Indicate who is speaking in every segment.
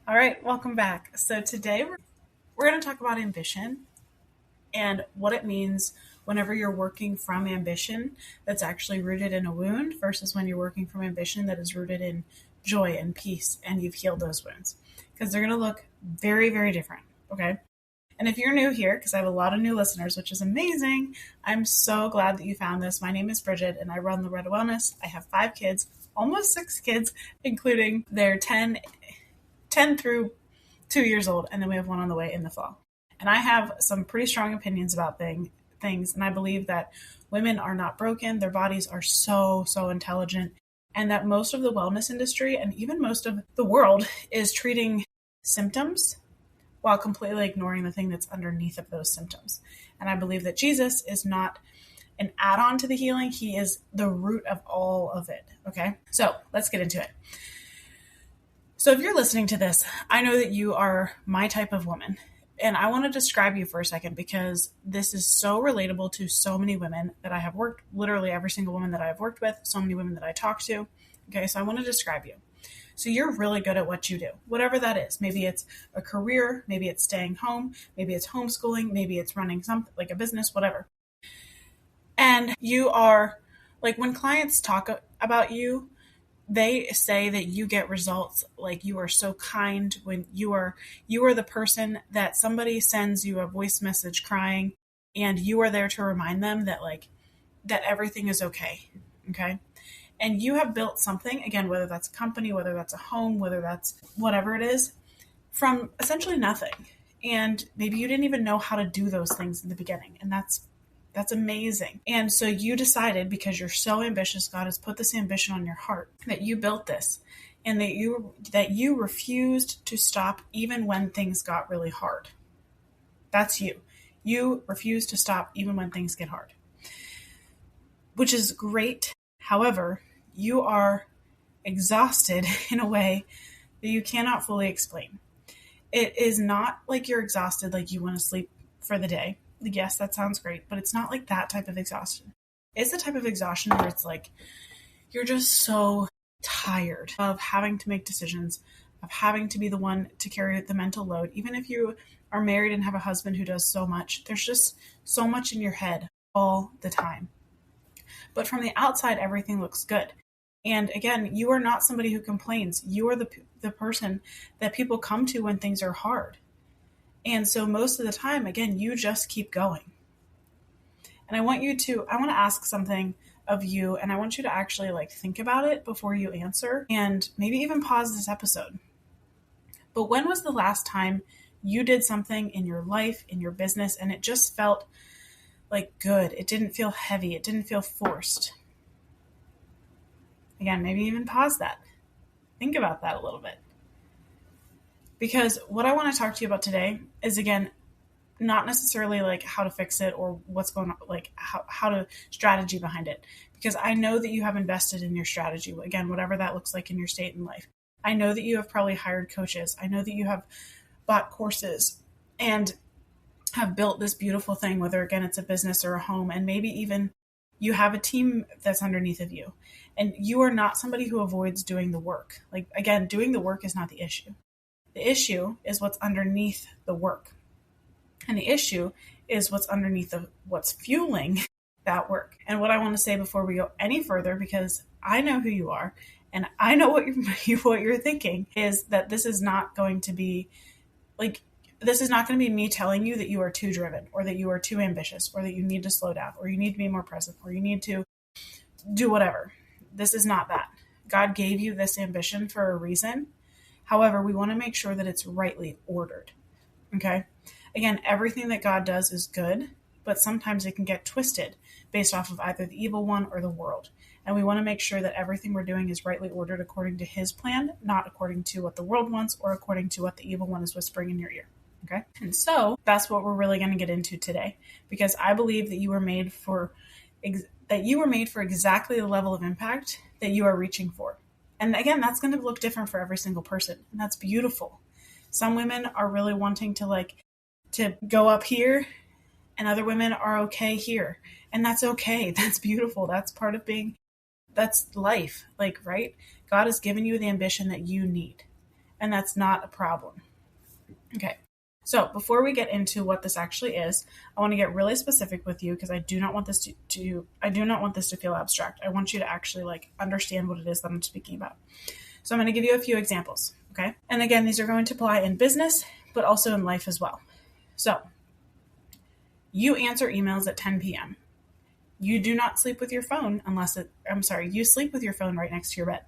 Speaker 1: All right, welcome back. So today we're going to talk about ambition and what it means whenever you're working from ambition that's actually rooted in a wound versus when you're working from ambition that is rooted in joy and peace and you've healed those wounds. Because they're going to look very, very different. Okay. And if you're new here, because I have a lot of new listeners, which is amazing, I'm so glad that you found this. My name is Brigid and I run the Red Wellness. I have 5 kids, almost 6 kids, including their 10 through 2 years old, and then we have one on the way in the fall. And I have some pretty strong opinions about things, and I believe that women are not broken. Their bodies are so, so intelligent, and that most of the wellness industry and even most of the world is treating symptoms while completely ignoring the thing that's underneath of those symptoms. And I believe that Jesus is not an add-on to the healing. He is the root of all of it. Okay, so let's get into it. So if you're listening to this, I know that you are my type of woman. And I want to describe you for a second because this is so relatable to so many women that I have worked, literally every single woman that I have worked with, so many women that I talk to. Okay, so I want to describe you. So you're really good at what you do, whatever that is. Maybe it's a career, maybe it's staying home, maybe it's homeschooling, maybe it's running something like a business, whatever. And you are, like, when clients talk about you, they say that you get results, like you are so kind when you are the person that somebody sends you a voice message crying and you are there to remind them that that everything is okay. Okay. And you have built something, again, whether that's a company, whether that's a home, whether that's whatever it is, from essentially nothing. And maybe you didn't even know how to do those things in the beginning. And that's amazing. And so you decided, because you're so ambitious, God has put this ambition on your heart, that you built this and that you refused to stop even when things got really hard. That's you. You refuse to stop even when things get hard, which is great. However, you are exhausted in a way that you cannot fully explain. It is not like you're exhausted, like you want to sleep for the day. Yes, that sounds great, but it's not like that type of exhaustion. It's the type of exhaustion where it's like you're just so tired of having to make decisions, of having to be the one to carry the mental load. Even if you are married and have a husband who does so much, there's just so much in your head all the time. But from the outside, everything looks good. And again, you are not somebody who complains. You are the person that people come to when things are hard. And so most of the time, again, you just keep going. And I want to ask something of you, and I want you to actually think about it before you answer and maybe even pause this episode. But when was the last time you did something in your life, in your business, and it just felt good? It didn't feel heavy. It didn't feel forced. Again, maybe even pause that. Think about that a little bit. Because what I want to talk to you about today is, again, not necessarily how to fix it or what's going on, how to strategy behind it. Because I know that you have invested in your strategy, again, whatever that looks like in your state in life. I know that you have probably hired coaches. I know that you have bought courses and have built this beautiful thing, whether, again, it's a business or a home, and maybe even you have a team that's underneath of you. And you are not somebody who avoids doing the work. Again, doing the work is not the issue. The issue is what's underneath the work. And the issue is what's underneath what's fueling that work. And what I want to say before we go any further, because I know who you are and I know what you're thinking, is that this is not going to be me telling you that you are too driven or that you are too ambitious or that you need to slow down or you need to be more present or you need to do whatever. This is not that. God gave you this ambition for a reason. However, we want to make sure that it's rightly ordered. Okay? Again, everything that God does is good, but sometimes it can get twisted based off of either the evil one or the world. And we want to make sure that everything we're doing is rightly ordered according to his plan, not according to what the world wants or according to what the evil one is whispering in your ear. Okay? And so that's what we're really going to get into today, because I believe that you were made for exactly the level of impact that you are reaching for. And again, that's going to look different for every single person. And that's beautiful. Some women are really wanting to go up here, and other women are okay here. And that's okay. That's beautiful. That's part of that's life. Right? God has given you the ambition that you need.
Speaker 2: and that's not a problem. Okay. So before we get into what this actually is, I want to get really specific with you because I do not want this to feel abstract. I want you to actually understand what it is that I'm speaking about. So I'm going to give you a few examples, okay? And again, these are going to apply in business, but also in life as well. So you answer emails at 10 p.m. You do not sleep with your phone you sleep with your phone right next to your bed.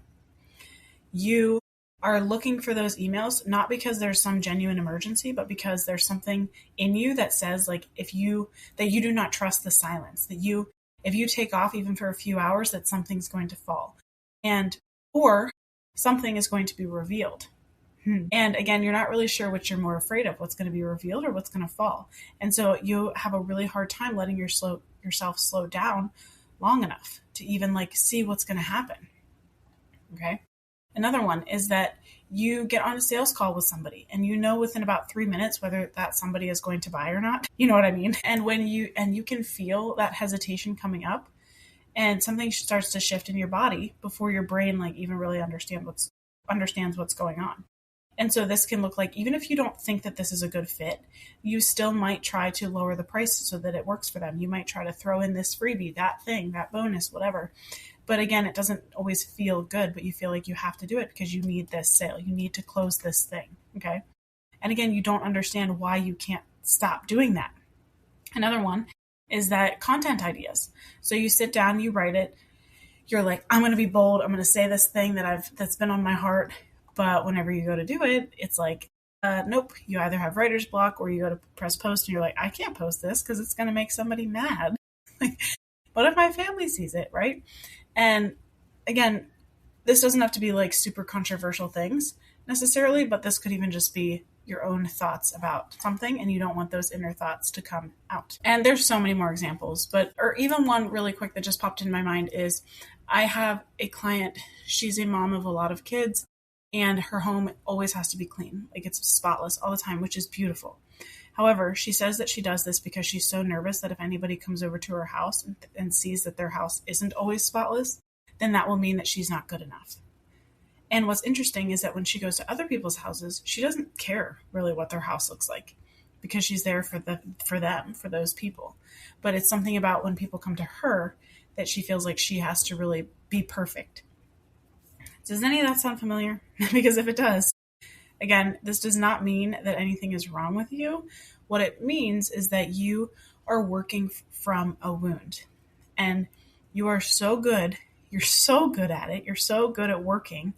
Speaker 2: You are looking for those emails, not because there's some genuine emergency, but because there's something in you that says that you do not trust the silence, that if you take off even for a few hours, that something's going to fall or something is going to be revealed. And again, you're not really sure what you're more afraid of, what's going to be revealed or what's going to fall. And so you have a really hard time letting yourself slow down long enough to even see what's going to happen. Okay. Another one is that you get on a sales call with somebody and within about 3 minutes whether that somebody is going to buy or not. You know what I mean? And you can feel that hesitation coming up and something starts to shift in your body before your brain even really understands what's going on. And so this can look like, even if you don't think that this is a good fit, you still might try to lower the price so that it works for them. You might try to throw in this freebie, that thing, that bonus, whatever. But again, it doesn't always feel good, but you feel like you have to do it because you need this sale. You need to close this thing, okay? And again, you don't understand why you can't stop doing that. Another one is that content ideas. So you sit down, you write it. You're like, I'm going to be bold. I'm going to say this thing that's been on my heart. But whenever you go to do it, it's nope. You either have writer's block or you go to press post and you're like, I can't post this because it's going to make somebody mad. What if my family sees it, right? And again, this doesn't have to be super controversial things necessarily, but this could even just be your own thoughts about something and you don't want those inner thoughts to come out. And there's so many more examples, or even one really quick that just popped in my mind is I have a client, she's a mom of a lot of kids. And her home always has to be clean. It's spotless all the time, which is beautiful. However, she says that she does this because she's so nervous that if anybody comes over to her house and sees that their house isn't always spotless, then that will mean that she's not good enough. And what's interesting is that when she goes to other people's houses, she doesn't care really what their house looks like because she's there for those people. But it's something about when people come to her that she feels like she has to really be perfect. Does any of that sound familiar? Because if it does, again, this does not mean that anything is wrong with you. What it means is that you are working from a wound and you are so good. You're so good at it. You're so good at working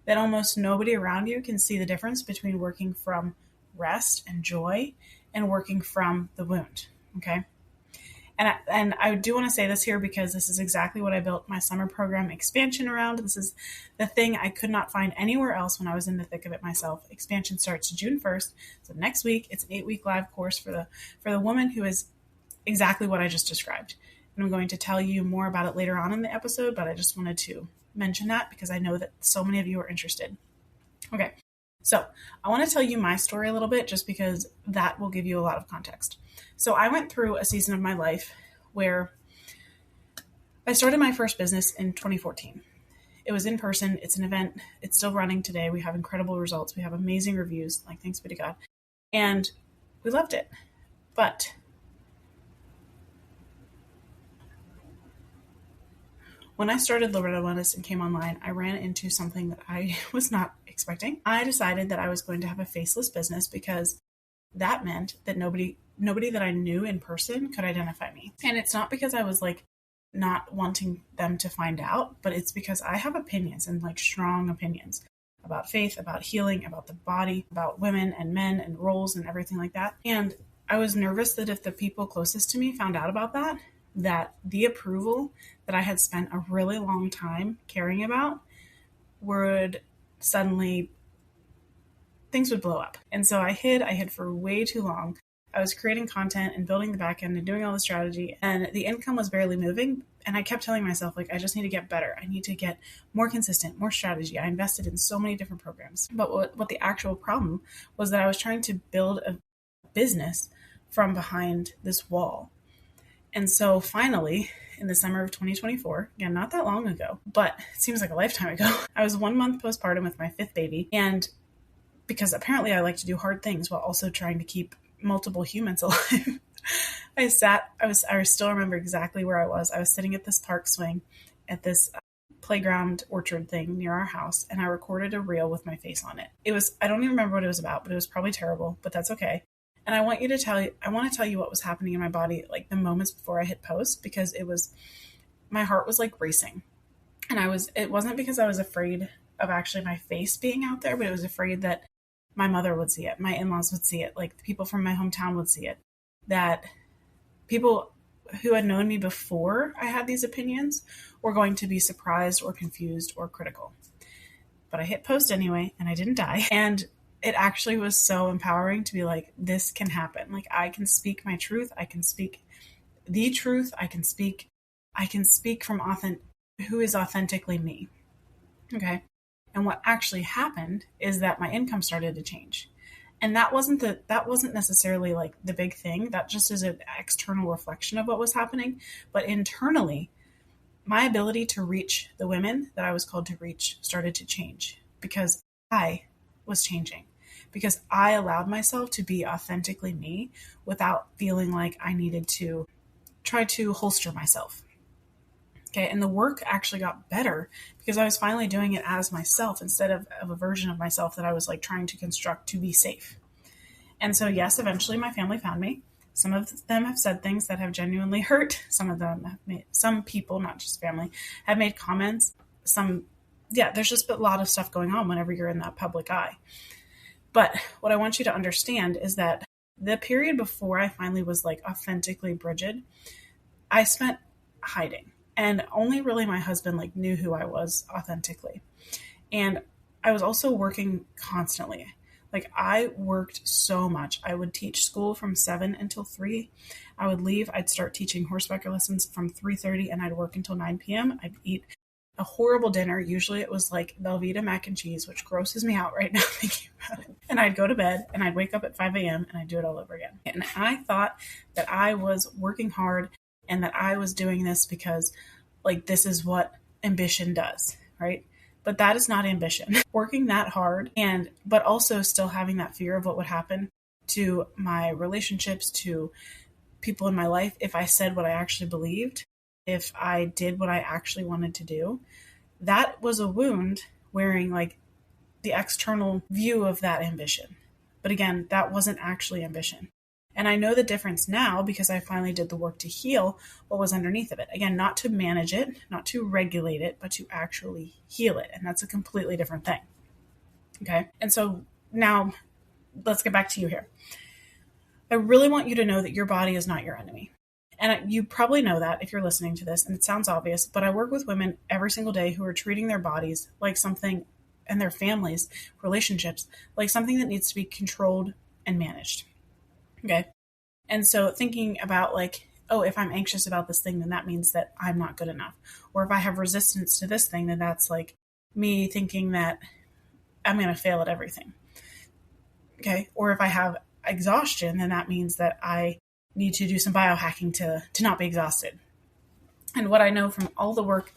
Speaker 2: that almost nobody around you can see the difference between working from rest and joy and working from the wound. Okay. And I do want to say this here because this is exactly what I built my summer program expansion around. This is the thing I could not find anywhere else when I was in the thick of it myself. Expansion starts June 1st. So next week, it's an 8-week live course for the woman who is exactly what I just described. And I'm going to tell you more about it later on in the episode, but I just wanted to mention that because I know that so many of you are interested. Okay. So I want to tell you my story a little bit just because that will give you a lot of context. So I went through a season of my life where I started my first business in 2014. It was in person. It's an event. It's still running today. We have incredible results. We have amazing reviews, thanks be to God. And we loved it. But when I started Loretta Wellness and came online, I ran into something that I was not expecting. I decided that I was going to have a faceless business because that meant that nobody that I knew in person could identify me. And it's not because I was not wanting them to find out, but it's because I have opinions and strong opinions about faith, about healing, about the body, about women and men and roles and everything like that. And I was nervous that if the people closest to me found out about that the approval that I had spent a really long time caring about would suddenly, things would blow up. And so I hid for way too long. I was creating content and building the back end and doing all the strategy, and the income was barely moving. And I kept telling myself, I just need to get better. I need to get more consistent, more strategy. I invested in so many different programs. But what the actual problem was that I was trying to build a business from behind this wall. And so finally, in the summer of 2024, again, not that long ago, but it seems like a lifetime ago, I was 1 month postpartum with my 5th baby. And
Speaker 1: because apparently I like to do hard things while also trying to keep multiple humans alive. I still remember exactly where I was. I was sitting at this park swing at this playground orchard thing near our house, and I recorded a reel with my face on it. I don't even remember what it was about, but it was probably terrible, but that's okay. And I want to tell you what was happening in my body, like the moments before I hit post, because my heart was like racing. And it wasn't because I was afraid of actually my face being out there, but it was afraid that my mother would see it, my in-laws would see it, like the people from my hometown would see it, that people who had known me before I had these opinions were going to be surprised or confused or critical. But I hit post anyway, and I didn't die. And it actually was so empowering to be like, this can happen. Like, I can speak my truth. I can speak the truth. I can speak from who is authentically me. Okay. And what actually happened is that my income started to change. And that wasn't necessarily like the big thing. That just is an external reflection of what was happening. But internally, my ability to reach the women that I was called to reach started to change because I was changing, because I allowed myself to be authentically me without feeling like I needed to try to holster myself. Okay. And the work actually got better because I was finally doing it as myself instead of a version of myself that I was like trying to construct to be safe. And so, yes, eventually my family found me. Some of them have said things that have genuinely hurt. Some people, not just family, have made comments. There's just a lot of stuff going on whenever you're in that public eye. But what I want you to understand is that the period before I finally was like authentically Brigid, I spent hiding. And only really my husband like knew who I was authentically. And I was also working constantly. Like, I worked so much. I would teach school from 7 until 3. I would leave. I'd start teaching horseback lessons from 3:30 and I'd work until 9 p.m. I'd eat a horrible dinner. Usually it was like Velveeta mac and cheese, which grosses me out right now thinking about it. And I'd go to bed and I'd wake up at 5 a.m. and I'd do it all over again. And I thought that I was working hard and that I was doing this because like this is what ambition does, right? But that is not ambition. Working that hard but also still having that fear of what would happen to my relationships, to people in my life if I said what I actually believed, if I did what I actually wanted to do. That was a wound wearing like the external view of that ambition. But again, that wasn't actually ambition. And I know the difference now because I finally did the work to heal what was underneath of it. Again, not to manage it, not to regulate it, but to actually heal it. And that's a completely different thing. Okay. And so now let's get back to you here. I really want you to know that your body is not your enemy. And you probably know that if you're listening to this, and it sounds obvious, but I work with women every single day who are treating their bodies like something, and their families, relationships, like something that needs to be controlled and managed. Okay. And so thinking about like, oh, if I'm anxious about this thing, then that means that I'm not good enough. Or if I have resistance to this thing, then that's like me thinking that I'm going to fail at everything. Okay. Or if I have exhaustion, then that means that I need to do some biohacking to not be exhausted. And what I know from all the work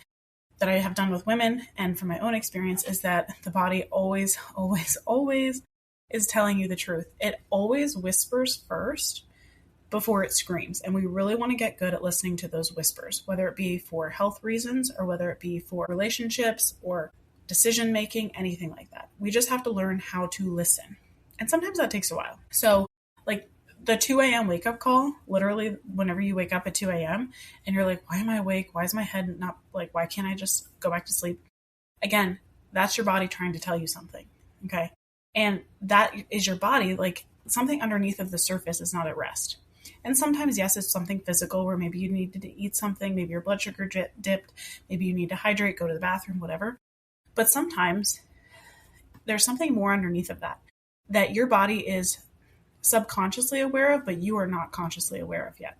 Speaker 1: that I have done with women and from my own experience is that the body always, always, always is telling you the truth. It always whispers first before it screams. And we really want to get good at listening to those whispers, whether it be for health reasons or whether it be for relationships or decision making, anything like that. We just have to learn how to listen. And sometimes that takes a while. So like the 2 a.m. wake up call, literally whenever you wake up at 2 a.m. and you're like, why am I awake? Why is my head not like, why can't I just go back to sleep? Again, that's your body trying to tell you something. Okay. And that is your body, like something underneath of the surface is not at rest. And sometimes, yes, it's something physical where maybe you need to eat something, maybe your blood sugar dipped, maybe you need to hydrate, go to the bathroom, whatever. But sometimes there's something more underneath of that your body is subconsciously aware of, but you are not consciously aware of yet.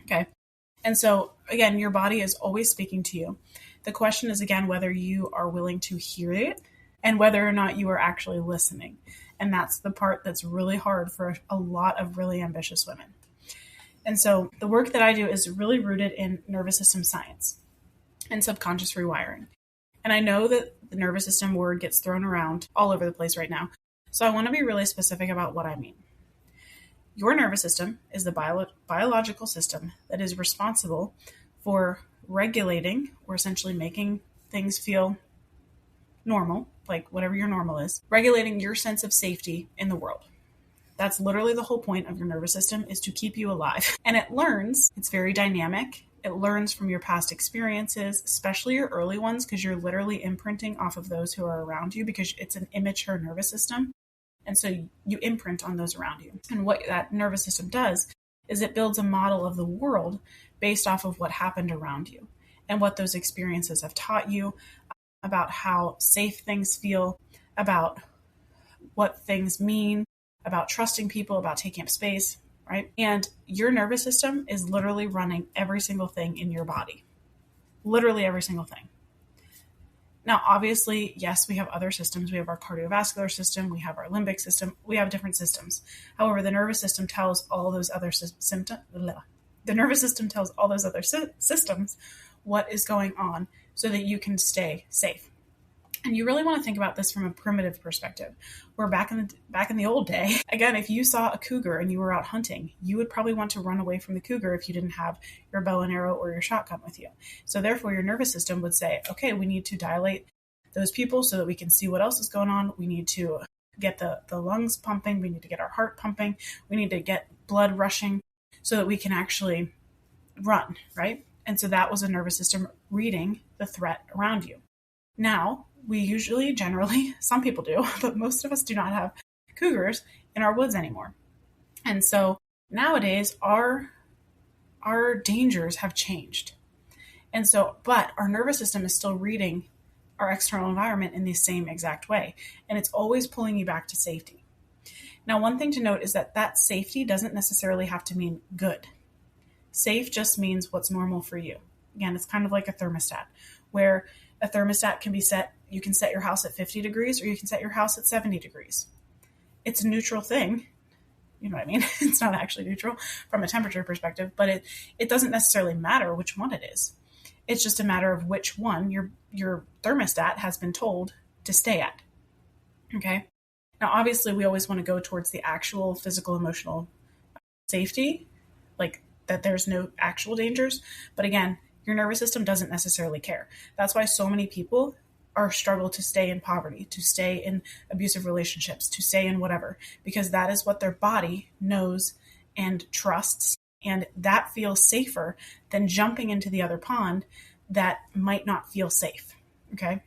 Speaker 1: Okay. And so again, your body is always speaking to you. The question is again, whether you are willing to hear it and whether or not you are actually listening. And that's the part that's really hard for a lot of really ambitious women. And so the work that I do is really rooted in nervous system science and subconscious rewiring. And I know that the nervous system word gets thrown around all over the place right now, So I want to be really specific about what I mean. Your nervous system is the biological system that is responsible for regulating, or essentially making things feel normal, like whatever your normal is, regulating your sense of safety in the world. That's literally the whole point of your nervous system, is to keep you alive. And it learns, it's very dynamic. It learns from your past experiences, especially your early ones, because you're literally imprinting off of those who are around you, because it's an immature nervous system. And so you imprint on those around you. And what that nervous system does is it builds a model of the world based off of what happened around you and what those experiences have taught you about how safe things feel, about what things mean, about trusting people, about taking up space, right? And your nervous system is literally running every single thing in your body. Literally every single thing. Now, obviously, yes, we have other systems. We have our cardiovascular system. We have our limbic system. We have different systems. However, the nervous system tells all those other systems what is going on so that you can stay safe. And you really want to think about this from a primitive perspective, where back in the old day, again, if you saw a cougar and you were out hunting, you would probably want to run away from the cougar if you didn't have your bow and arrow or your shotgun with you. So therefore, your nervous system would say, okay, we need to dilate those pupils so that we can see what else is going on. We need to get the lungs pumping. We need to get our heart pumping. We need to get blood rushing so that we can actually run, right? And so that was a nervous system reading the threat around you. Now, we usually, generally, some people do, but most of us do not have cougars in our woods anymore. And so nowadays, our dangers have changed. And so, but our nervous system is still reading our external environment in the same exact way. And it's always pulling you back to safety. Now, one thing to note is that safety doesn't necessarily have to mean good. Safe just means what's normal for you. Again, it's kind of like a thermostat, where a thermostat can be set, you can set your house at 50 degrees or you can set your house at 70 degrees. It's a neutral thing. You know what I mean? It's not actually neutral from a temperature perspective, but it doesn't necessarily matter which one it is. It's just a matter of which one your thermostat has been told to stay at. Okay? Now, obviously, we always want to go towards the actual physical, emotional safety, like that there's no actual dangers. But again, your nervous system doesn't necessarily care. That's why so many people struggle to stay in poverty, to stay in abusive relationships, to stay in whatever, because that is what their body knows and trusts. And that feels safer than jumping into the other pond that might not feel safe. Okay.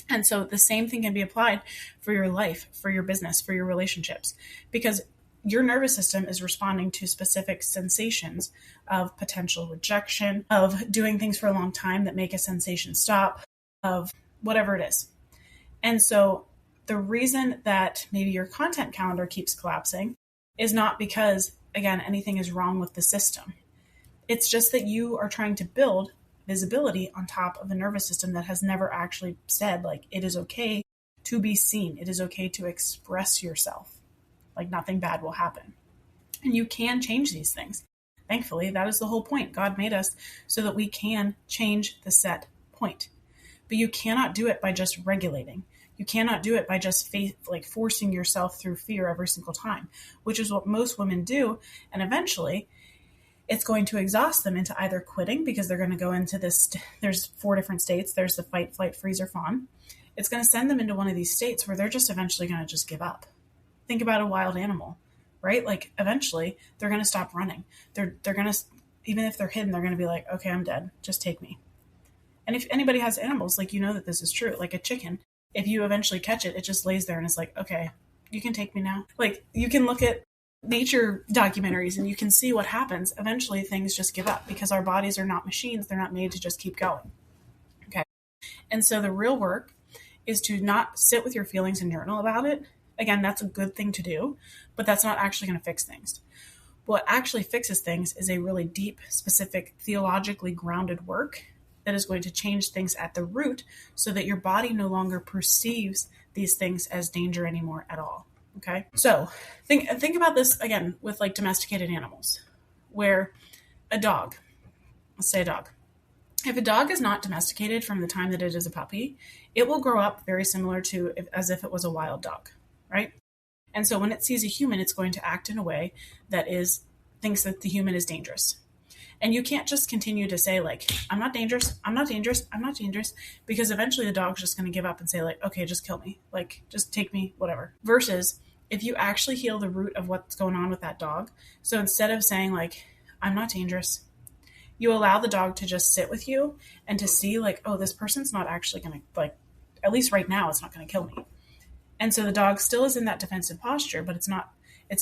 Speaker 1: And so the same thing can be applied for your life, for your business, for your relationships, because your nervous system is responding to specific sensations of potential rejection, of doing things for a long time that make a sensation stop, of whatever it is. And so the reason that maybe your content calendar keeps collapsing is not because, again, anything is wrong with the system. It's just that you are trying to build visibility on top of a nervous system that has never actually said, like, it is okay to be seen. It is okay to express yourself. Like, nothing bad will happen. And you can change these things. Thankfully, that is the whole point. God made us so that we can change the set point. But you cannot do it by just regulating. You cannot do it by just forcing yourself through fear every single time, which is what most women do. And eventually, it's going to exhaust them into either quitting, because they're going to go into this. There's 4 different states. There's the fight, flight, freeze, or fawn. It's going to send them into one of these states where they're just eventually going to just give up. Think about a wild animal, right? Like, eventually they're going to stop running. They're going to, even if they're hidden, they're going to be like, okay, I'm dead. Just take me. And if anybody has animals, like, you know that this is true. Like a chicken, if you eventually catch it, it just lays there and it's like, okay, you can take me now. Like, you can look at nature documentaries and you can see what happens. Eventually things just give up, because our bodies are not machines. They're not made to just keep going. Okay. And so the real work is to not sit with your feelings and journal about it. Again, that's a good thing to do, but that's not actually going to fix things. What actually fixes things is a really deep, specific, theologically grounded work that is going to change things at the root so that your body no longer perceives these things as danger anymore at all. Okay. So think about this again with like domesticated animals, where a dog, let's say a dog, if a dog is not domesticated from the time that it is a puppy, it will grow up very similar to as if it was a wild dog, right?
Speaker 2: And so when it sees a human, it's going to act in a way that thinks that the human is dangerous. And you can't just continue to say, like, I'm not dangerous, I'm not dangerous, I'm not dangerous, because eventually the dog's just going to give up and say, like, okay, just kill me. Like, just take me, whatever. Versus if you actually heal the root of what's going on with that dog. So instead of saying, like, I'm not dangerous, you allow the dog to just sit with you and to see, like, oh, this person's not actually going to, like, at least right now, it's not going to kill me. And so the dog still is in that defensive posture, but it's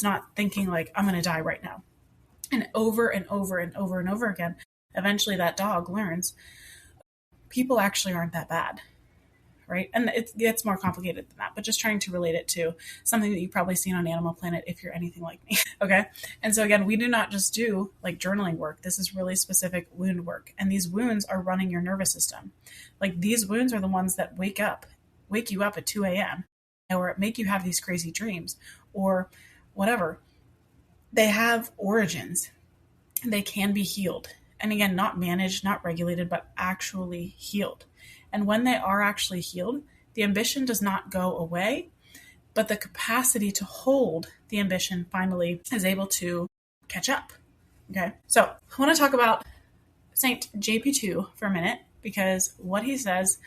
Speaker 2: not thinking, like, I'm going to die right now. And over and over and over and over again, eventually that dog learns people actually aren't that bad, right? And it gets more complicated than that, but just trying to relate it to something that you've probably seen on Animal Planet if you're anything like me, okay? And so again, we do not just do like journaling work. This is really specific wound work. And these wounds are running your nervous system. Like these wounds are the ones that wake you up at 2 a.m. or make you have these crazy dreams or whatever. They have origins. They can be healed. And again, not managed, not regulated, but actually healed. And when they are actually healed, the ambition does not go away, but the capacity to hold the ambition finally is able to catch up. Okay. So I want to talk about Saint JP2 for a minute, because what he says,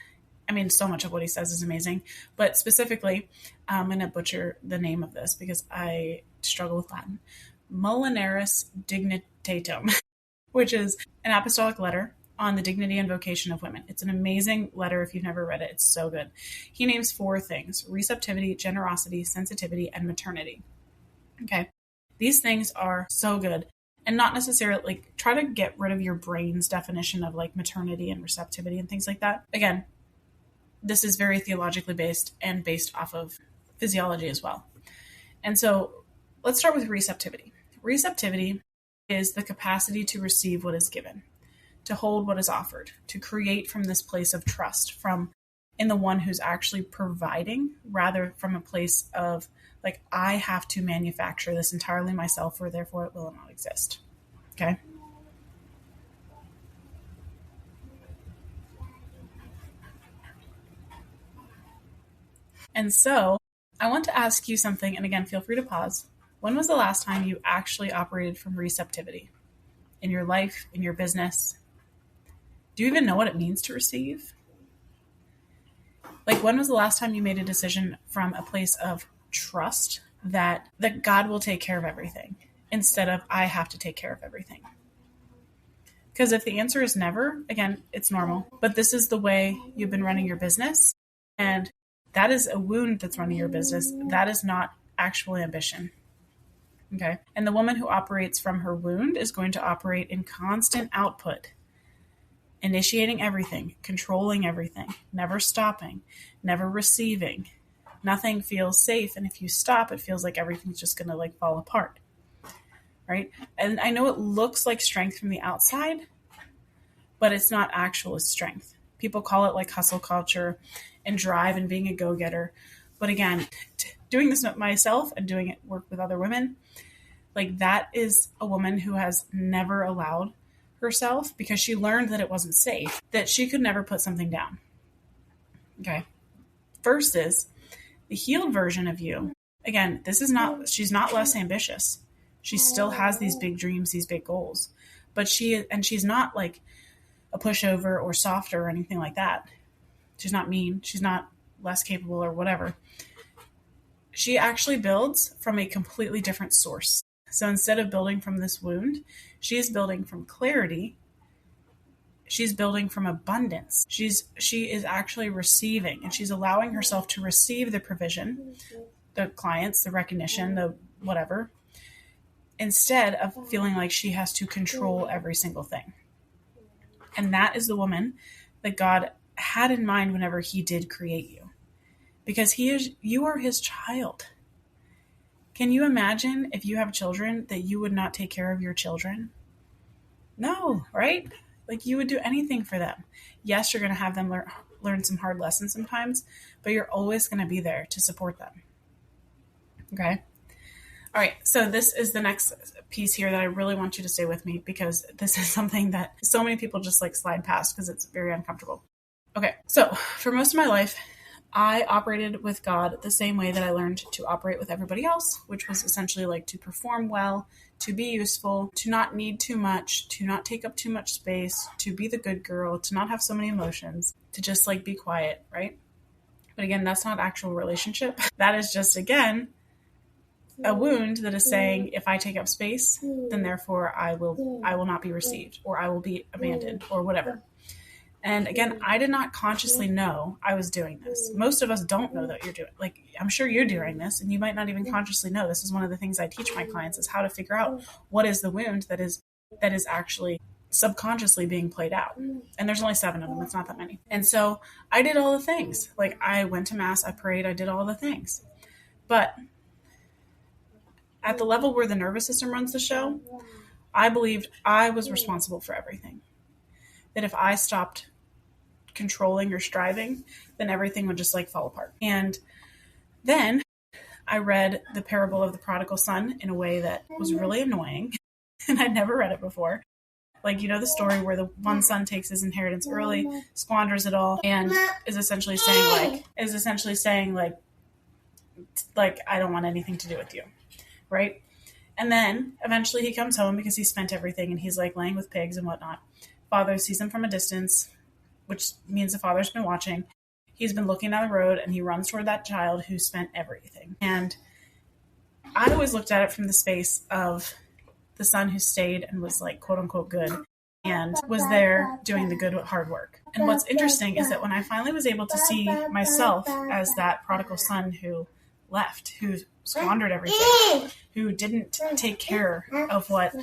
Speaker 2: I mean, so much of what he says is amazing, but specifically, I'm going to butcher the name of this because I struggle with Latin. Mulinaris Dignitatum, which is an apostolic letter on the dignity and vocation of women. It's an amazing letter if you've never read it. It's so good. He names 4 things: receptivity, generosity, sensitivity, and maternity. Okay. These things are so good. And not necessarily, like, try to get rid of your brain's definition of like maternity and receptivity and things like that. Again, this is very theologically based and based off of physiology as well. And so let's start with receptivity. Receptivity is the capacity to receive what is given, to hold what is offered, to create from this place of trust, from in the one who's actually providing, rather from a place of like, I have to manufacture this entirely myself, or therefore it will not exist. Okay. And so I want to ask you something, and again, feel free to pause. When was the last time you actually operated from receptivity in your life, in your business? Do you even know what it means to receive? Like, when was the last time you made a decision from a place of trust that God will take care of everything instead of I have to take care of everything? Because if the answer is never, again, it's normal. But this is the way you've been running your business, and that is a wound that's running your business. That is not actual ambition. Okay. And the woman who operates from her wound is going to operate in constant output, initiating everything, controlling everything, never stopping, never receiving. Nothing feels safe. And if you stop, it feels like everything's just going to like fall apart. Right. And I know it looks like strength from the outside, but it's not actual strength. People call it like hustle culture and drive and being a go-getter. But again, doing this myself and doing it work with other women, like that is a woman who has never allowed herself, because she learned that it wasn't safe, that she could never put something down. Okay. Versus the healed version of you. Again, she's not less ambitious. She still has these big dreams, these big goals, but she's not like a pushover or softer or anything like that. She's not mean. She's not less capable or whatever. She actually builds from a completely different source. So instead of building from this wound, she is building from clarity. She's building from abundance. She is actually receiving, and she's allowing herself to receive the provision, the clients, the recognition, the whatever, instead of feeling like she has to control every single thing. And that is the woman that God had in mind whenever he did create you, because you are his child. Can you imagine if you have children that you would not take care of your children? No, right? Like you would do anything for them. Yes, you're going to have them learn some hard lessons sometimes, but you're always going to be there to support them. Okay? All right, so this is the next piece here that I really want you to stay with me, because this is something that so many people just like slide past because it's very uncomfortable. Okay, so for most of my life,
Speaker 1: I operated with God the same way that I learned to operate with everybody else, which was essentially like to perform well, to be useful, to not need too much, to not take up too much space, to be the good girl, to not have so many emotions, to just like be quiet, right? But again, that's not actual relationship. That is just, again, a wound that is saying, if I take up space, then therefore I will not be received, or I will be abandoned, or whatever. And again, I did not consciously know I was doing this. Most of us don't know that you're doing, like, I'm sure you're doing this, and you might not even consciously know. This is one of the things I teach my clients, is how to figure out what is the wound that is actually subconsciously being played out. And there's only 7 of them. It's not that many. And so I did all the things. Like, I went to mass, I prayed, I did all the things. But at the level where the nervous system runs the show, I believed I was responsible for everything. That if I stopped controlling or striving, then everything would just like fall apart. And then I read the parable of the prodigal son in a way that was really annoying. And I'd never read it before. Like, you know, the story where the one son takes his inheritance early, squanders it all, and is essentially saying I don't want anything to do with you. Right? And then eventually he comes home because he spent everything, and he's like laying with pigs and whatnot. Father sees him from a distance, which means the father's been watching. He's been looking down the road, and he runs toward that child who spent everything. And I always looked at it from the space of the son who stayed and was like, quote unquote, good, and was there doing the good, hard work. And what's interesting is that when I finally was able to see myself as that prodigal son who left, who squandered everything, who didn't take care of what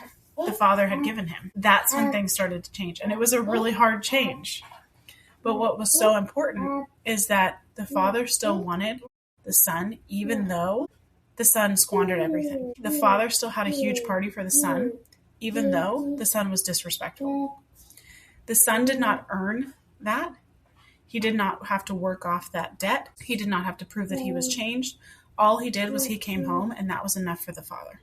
Speaker 1: the father had given him, that's when things started to change. And it was a really hard change. But what was so important is that the father still wanted the son, even though the son squandered everything. The father still had a huge party for the son, even though the son was disrespectful. The son did not earn that. He did not have to work off that debt. He did not have to prove that he was changed. All he did was he came home, and that was enough for the father.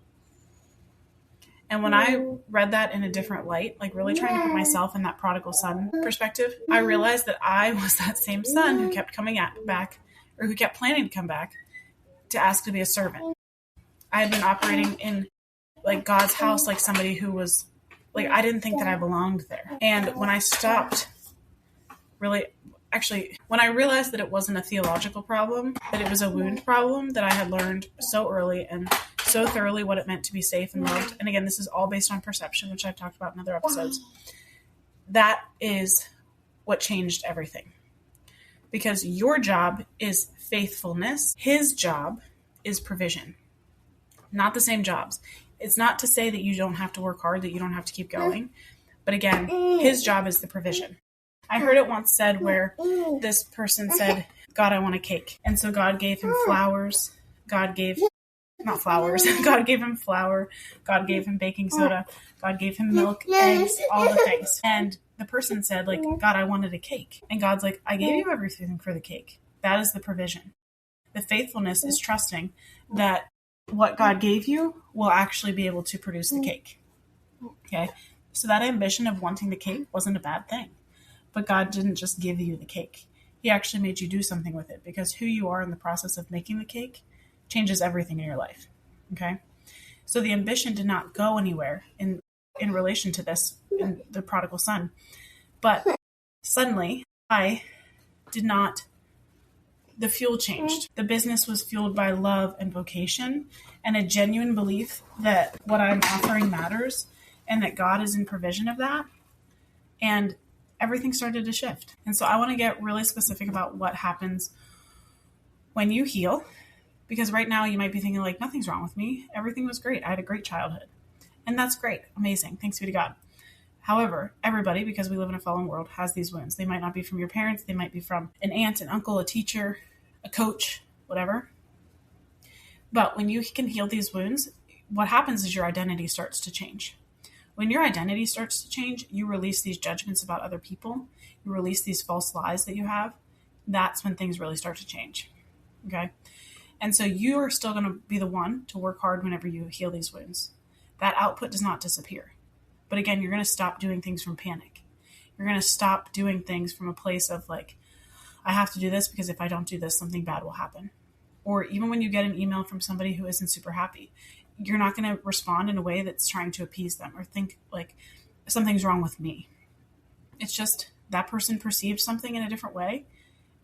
Speaker 1: And when I read that in a different light, like really trying to put myself in that prodigal son perspective, I realized that I was that same son who kept coming back, or who kept planning to come back to ask to be a servant. I had been operating in like God's house like somebody who was like, I didn't think that I belonged there. And when I stopped when I realized that it wasn't a theological problem, that it was a wound problem, that I had learned so early and so thoroughly what it meant to be safe and loved. And again, this is all based on perception, which I've talked about in other episodes. That is what changed everything. Because your job is faithfulness. His job is provision. Not the same jobs. It's not to say that you don't have to work hard, that you don't have to keep going. But again, his job is the provision. I heard it once said where this person said, God, I want a cake. And so God gave him flowers. God gave him flour. God gave him baking soda. God gave him milk, eggs, all the things. And the person said, like, God, I wanted a cake. And God's like, I gave you everything for the cake. That is the provision. The faithfulness is trusting that what God gave you will actually be able to produce the cake. Okay? So that ambition of wanting the cake wasn't a bad thing. But God didn't just give you the cake. He actually made you do something with it, because who you are in the process of making the cake changes everything in your life. Okay? So the ambition did not go anywhere in relation to this, in the prodigal son. But suddenly, the fuel changed. The business was fueled by love and vocation and a genuine belief that what I'm offering matters and that God is in provision of that. And everything started to shift. And so I want to get really specific about what happens when you heal, because right now you might be thinking like, nothing's wrong with me. Everything was great. I had a great childhood. And that's great. Amazing. Thanks be to God. However, everybody, because we live in a fallen world, has these wounds. They might not be from your parents. They might be from an aunt, an uncle, a teacher, a coach, whatever. But when you can heal these wounds, what happens is your identity starts to change. When your identity starts to change, you release these judgments about other people. You release these false lies that you have. That's when things really start to change. Okay? And so you are still going to be the one to work hard whenever you heal these wounds. That output does not disappear. But again, you're going to stop doing things from panic. You're going to stop doing things from a place of like, I have to do this because if I don't do this, something bad will happen. Or even when you get an email from somebody who isn't super happy, you're not going to respond in a way that's trying to appease them or think like something's wrong with me. It's just that person perceived something in a different way,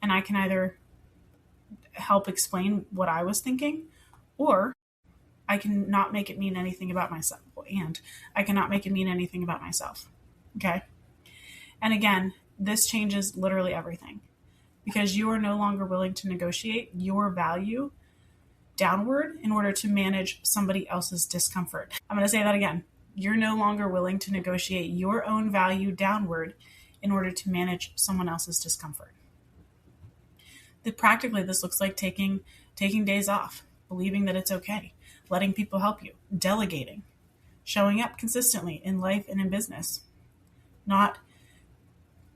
Speaker 1: and I can either help explain what I was thinking, or I can not make it mean anything about myself, and I cannot make it mean anything about myself. Okay? And again, this changes literally everything because you are no longer willing to negotiate your value downward in order to manage somebody else's discomfort. I'm going to say that again. You're no longer willing to negotiate your own value downward in order to manage someone else's discomfort. Practically, this looks like taking days off, believing that it's okay, letting people help you, delegating, showing up consistently in life and in business, not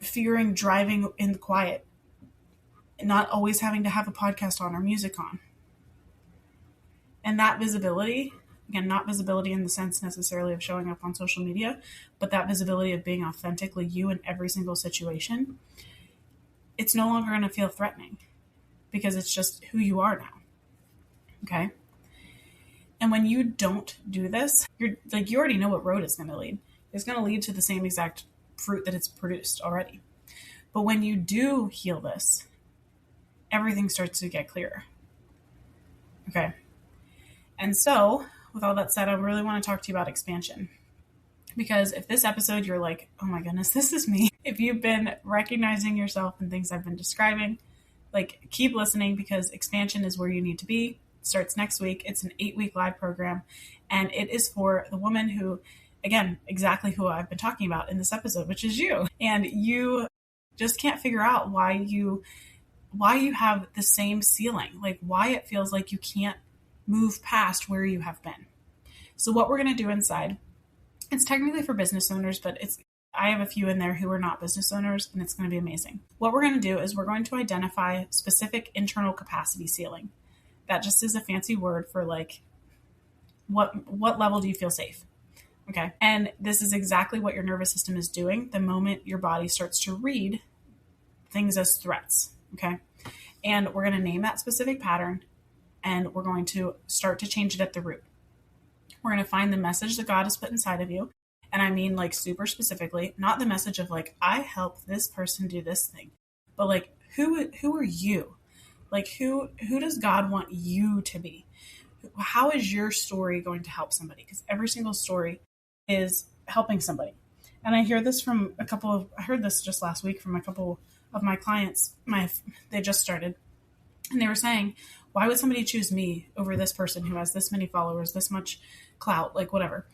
Speaker 1: fearing driving in the quiet, not always having to have a podcast on or music on. And that visibility, again, not visibility in the sense necessarily of showing up on social media, but that visibility of being authentically you in every single situation, it's no longer going to feel threatening because it's just who you are now. Okay? And when you don't do this, you already know what road it's going to lead. It's going to lead to the same exact fruit that it's produced already. But when you do heal this, everything starts to get clearer. Okay? And so, with all that said, I really want to talk to you about expansion. Because if this episode, you're like, oh my goodness, this is me. If you've been recognizing yourself in things I've been describing, like keep listening because expansion is where you need to be. It starts next week. It's an 8-week live program. And it is for the woman who, again, exactly who I've been talking about in this episode, which is you. And you just can't figure out why you have the same ceiling, like why it feels like you can't move past where you have been. So what we're going to do inside, it's technically for business owners, but I have a few in there who are not business owners, and it's going to be amazing. What we're going to do is we're going to identify specific internal capacity ceiling. That just is a fancy word for like, what level do you feel safe? Okay. And this is exactly what your nervous system is doing the moment your body starts to read things as threats. Okay. And we're going to name that specific pattern, and we're going to start to change it at the root. We're going to find the message that God has put inside of you. And I mean like super specifically, not the message of like, I help this person do this thing, but like, who are you? Like who does God want you to be? How is your story going to help somebody? Because every single story is helping somebody. And I hear this from I heard this just last week from a couple of my clients. They just started, and they were saying, why would somebody choose me over this person who has this many followers, this much clout, like whatever?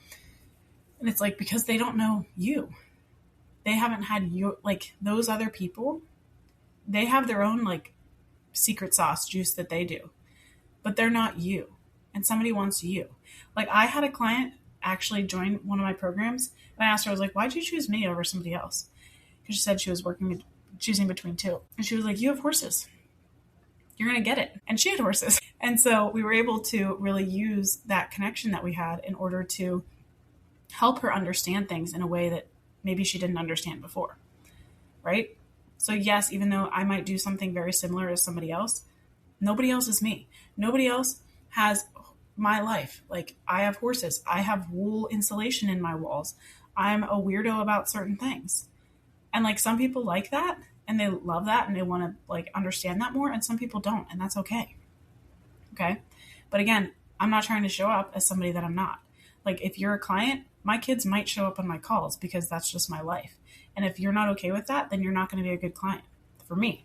Speaker 1: And it's like, because they don't know you. They haven't had you, like those other people, they have their own like secret sauce juice that they do, but they're not you. And somebody wants you. Like I had a client actually join one of my programs, and I asked her, I was like, why'd you choose me over somebody else? Because she said she was choosing between two. And she was like, you have horses. You're going to get it. And she had horses. And so we were able to really use that connection that we had in order to help her understand things in a way that maybe she didn't understand before. Right? So yes, even though I might do something very similar as somebody else, nobody else is me. Nobody else has my life. Like I have horses. I have wool insulation in my walls. I'm a weirdo about certain things. And like some people like that and they love that and they want to like understand that more, and some people don't, and that's okay. Okay? But again, I'm not trying to show up as somebody that I'm not. Like if you're a client, my kids might show up on my calls because that's just my life. And if you're not okay with that, then you're not going to be a good client for me.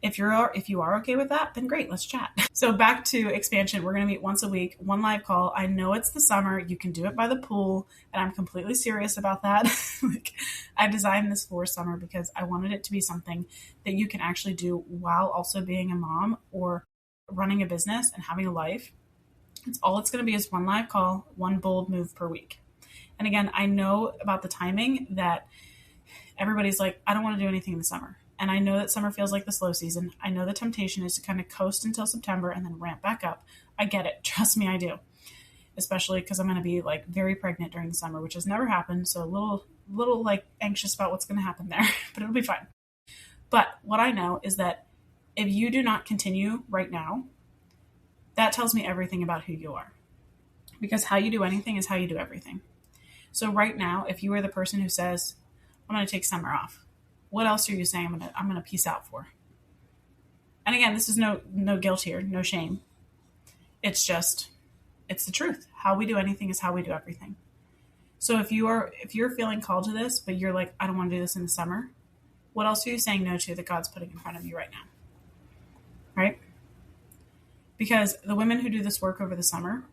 Speaker 1: If you are okay with that, then great, let's chat. So back to expansion. We're going to meet once a week, one live call. I know it's the summer. You can do it by the pool, and I'm completely serious about that. Like, I designed this for summer because I wanted it to be something that you can actually do while also being a mom or running a business and having a life. It's going to be is one live call, one bold move per week. And again, I know about the timing that everybody's like, I don't want to do anything in the summer. And I know that summer feels like the slow season. I know the temptation is to kind of coast until September and then ramp back up. I get it. Trust me, I do. Especially because I'm going to be like very pregnant during the summer, which has never happened. So a little like anxious about what's going to happen there, but it'll be fine. But what I know is that if you do not continue right now, that tells me everything about who you are. Because how you do anything is how you do everything. So right now, if you are the person who says, I'm going to take summer off, what else are you saying I'm going to peace out for? And again, this is no guilt here, no shame. It's the truth. How we do anything is how we do everything. So if you're feeling called to this, but you're like, I don't want to do this in the summer, what else are you saying no to that God's putting in front of you right now? Right? Because the women who do this work over the summer,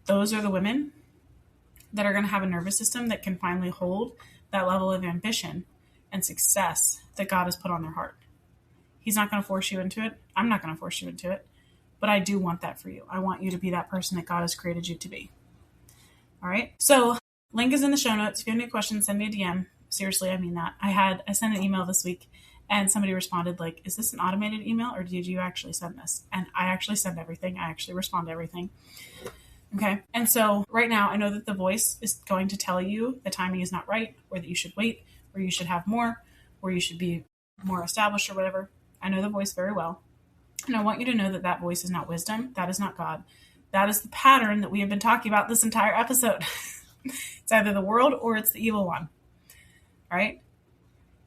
Speaker 1: those are the women that are going to have a nervous system that can finally hold that level of ambition and success that God has put on their heart. He's not going to force you into it. I'm not going to force you into it. But I do want that for you. I want you to be that person that God has created you to be. All right. So link is in the show notes. If you have any questions, send me a DM. Seriously, I mean that. I sent an email this week and somebody responded like, is this an automated email or did you actually send this? And I actually send everything. I actually respond to everything. Okay. And so right now I know that the voice is going to tell you the timing is not right, or that you should wait, or you should have more, or you should be more established or whatever. I know the voice very well. And I want you to know that that voice is not wisdom. That is not God. That is the pattern that we have been talking about this entire episode. It's either the world or it's the evil one. All right.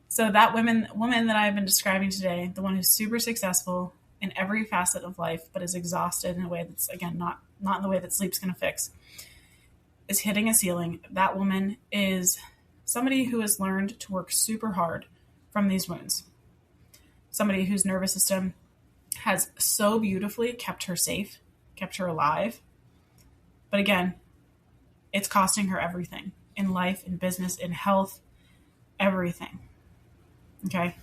Speaker 1: So that woman that I've been describing today, the one who's super successful in every facet of life, but is exhausted in a way that's, again, not in the way that sleep's going to fix, is hitting a ceiling. That woman is somebody who has learned to work super hard from these wounds. Somebody whose nervous system has so beautifully kept her safe, kept her alive. But again, it's costing her everything in life, in business, in health, everything. Okay.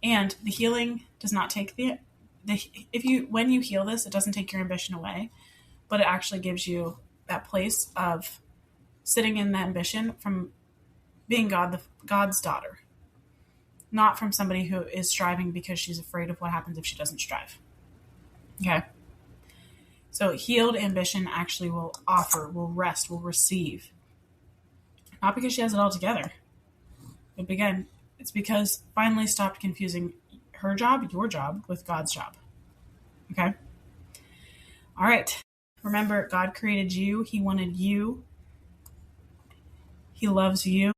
Speaker 1: And the healing does not take when you heal this, it doesn't take your ambition away, but it actually gives you that place of sitting in the ambition from being God's daughter, not from somebody who is striving because she's afraid of what happens if she doesn't strive. Okay. So healed ambition actually will rest, will receive. Not because she has it all together. But again, it's because finally stopped confusing her job, your job, with God's job. Okay? All right. Remember, God created you. He wanted you. He loves you.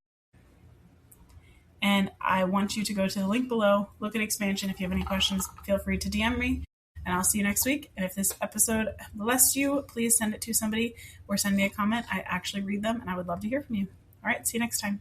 Speaker 1: And I want you to go to the link below, look at expansion. If you have any questions, feel free to DM me. And I'll see you next week. And if this episode blessed you, please send it to somebody or send me a comment. I actually read them and I would love to hear from you. All right. See you next time.